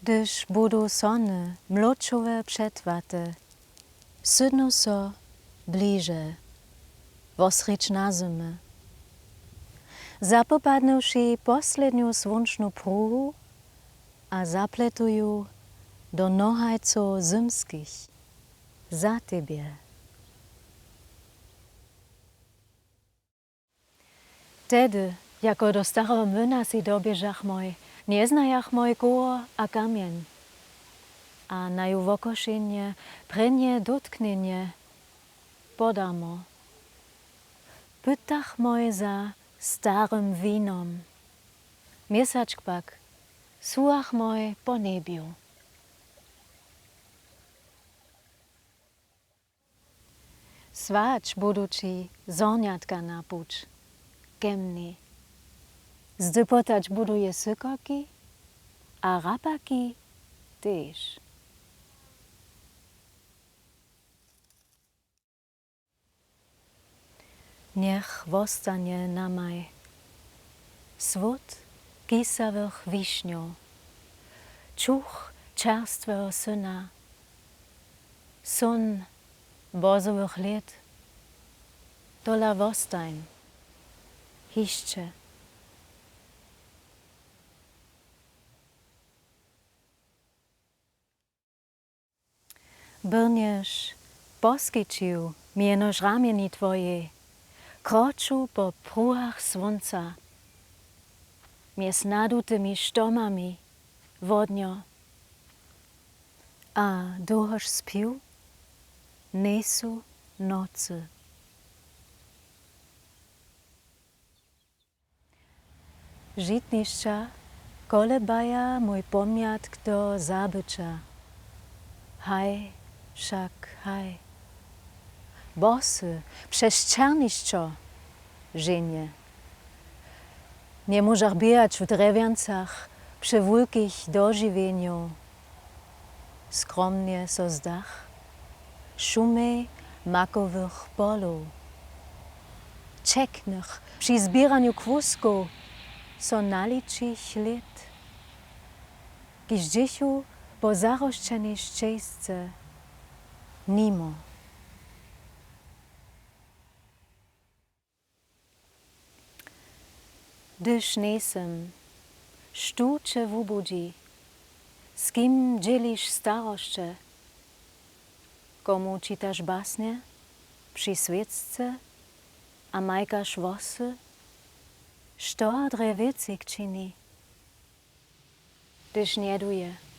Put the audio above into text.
Gdyż budu sony, mloczowe przedwaty, sydno so bliže, wosricz na zimy. Zapopadnuvši posledniu slunčnu pruhu a zapletuju do nohajcov zimských za tebie. Tedy, jako do starého mlyna si dobiežach moj, neznajach moj gór a kamien. A na ju vokošenie, prenie dotknenie, podamo. Pytach moj za starym vínom. Miesačk pak, suach moj po nebiu. Sváč budúči zorňatka na puč, kemny. Zdypotać buduje sykoki, a rapaki też. Niech wostanie na maj swód kisawych wiśniów, czuch czerstwego syna, sun bozowych lat, dola wostań, hiszcze. Brniesz poskyčił mienoż ramieni twoje, kroczył po pruhach słońca, mies nadutymi sztomami wodnio, a duchoż spił, nesu nocy. Žitnišća kolebaja mój pomiatk do zabycza. Haj, však haj. Bosy, przeszczerniszczo, żenie. Nie możesz bijać w drewiancach przy wielkich dożywieniu. Skromnie so zdach, szumie makowych polów. Czeknych przy zbieraniu kwusku so naliczich lat. Kiż dziechu po zaroszczenej ścieżce nimo. Gdyż nesem, stu cię wubudzi, z kim dzielisz staroszcze, komu czytasz basnie przy świecce, a majkasz wosy, što drewiecik czyni, gdyż nie duje.